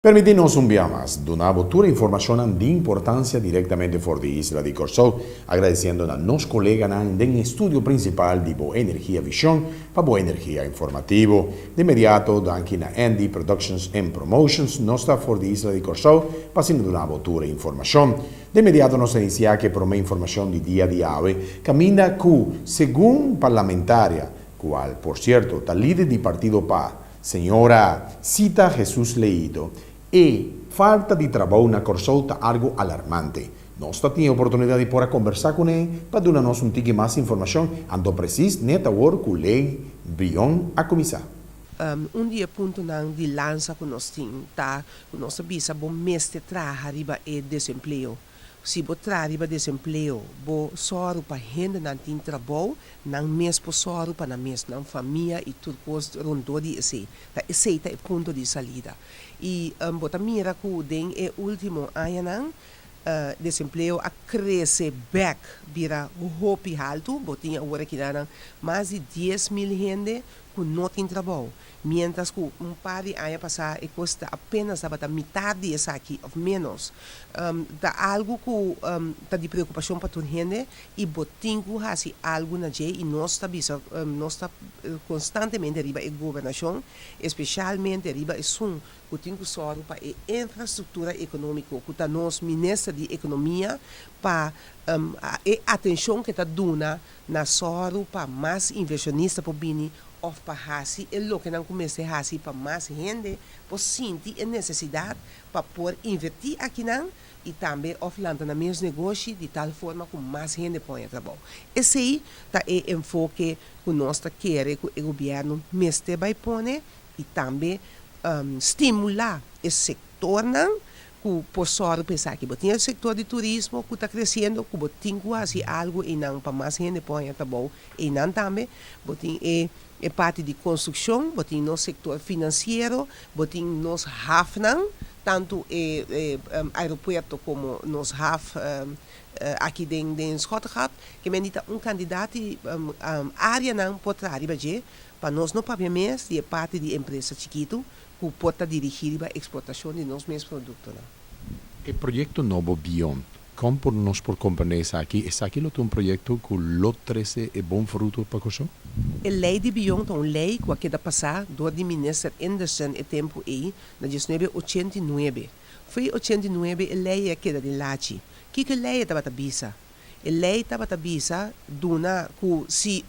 Permitinos un día más de una botura información de importancia directamente por la isla de Corsou, agradeciendo a nos colegas del estudio principal de Boa Energia Vision para Boa Energia Informativo. De inmediato, anche na Andy Productions and Promotions, non sta for la isla de Corsou, pasando una botura información. De inmediato nos inicia que por una información de día de hoy, camina que, según parlamentaria, cual, por cierto, la líder del Partido PA, señora Cita Jesús Leito, e falta de trabalho na Corsou está algo alarmante. Nós temos a oportunidade de poder conversar com ele para dar-nos um pouco mais informação, ando preciso neta hora com o lei Brion a começar. Dia ponto não de lança que nós temos, tá? Nós bisa bom mês de trabalho riba e desemprego. Se você trabalha desemprego, você só para gente não tem trabalho, não mês por só para não mês não família e tudo coisa rondou de esse, tá? Esse é o ponto de saída. E você mira que o den é último ano não desemprego a crescer back vira hopi alto, você tem agora que dar mais de 10.000 gente que não tem trabalho. Mientras que par de anos passar custa apenas a metade dessa aqui, ou menos. Dá algo que tá de preocupação para toda gente e botinho que algo na gente e nós está constantemente riba a governação, especialmente riba a som que tem que só para a infraestrutura econômica, que está nos ministro de economia para a atenção que está dando na só para mais inversionistas para bini ou para hasi e lo que não comece a hasi para mais gente por sentir a necessidade para poder investir aqui não e também ofertar na meus negócios de tal forma que mais gente pode trabalhar. Esse aí tá o enfoque que nós queremos que o governo mestre vai pôr e também estimular esse setor não que por sorte pensar que tem o setor de turismo que está crescendo, que tem que fazer algo e não para mais gente pode trabalhar e não também tem é parte de construção, botem no setor financeiro, botem nos havnen, tanto aeroporto como nos aqui dentro de Schottengat, que men niet candidato área não pode trabalhar para nós não pagamento de parte de empresa chiquito que pode dirigir a exportação de nossos mesmos produtos. O projeto novo Beyond, como por nós por compreender aqui, é aqui um projeto que lo 13 é bom fruto para Corsou? A lei de Beyond é uma lei que acaba de passar do ministro Anderson e tempo aí, na 1989. Foi 89 a lei que de Lachi. Que a lei estava a bisa? A lei estava a bisa dona que se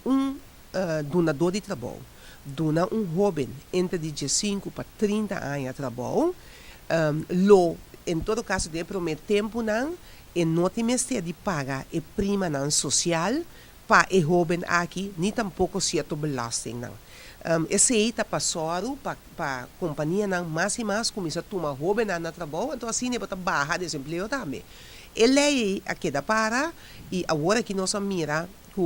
donador de trabalho, dona jovem entre 15 para 30 anos de trabalho, em todo caso de prometer tempo não e não tem mestre de pagar a prima não social para o jovem aqui, nem tampouco certo belasting não. Esse aí está passando para a companhia não mais e mais começa a tomar jovem na trabalho, então assim é para barra desemprego também. Ele aí aqui da para e agora que nós mira que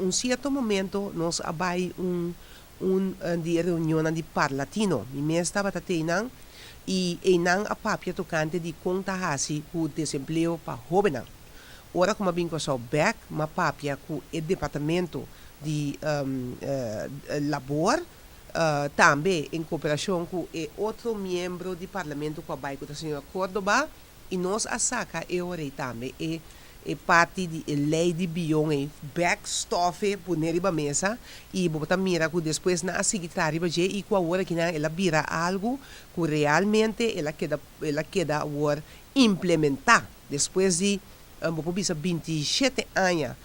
em certo momento nós vai de reunião de parlatino, e me estava tendo e não a papia tocante de conta hasi o desemprego para jovem. Ora como bem que só back uma papia com o departamento de labor também em cooperação com o outro membro do parlamento com a bairro da senhora Córdoba e nós a saca e ora também é parte da lei de Bion e backstop por neriba mesa e botar mira que depois na secretária e com a hora que ela vira algo que realmente ela queda agora implementar depois de 27 anos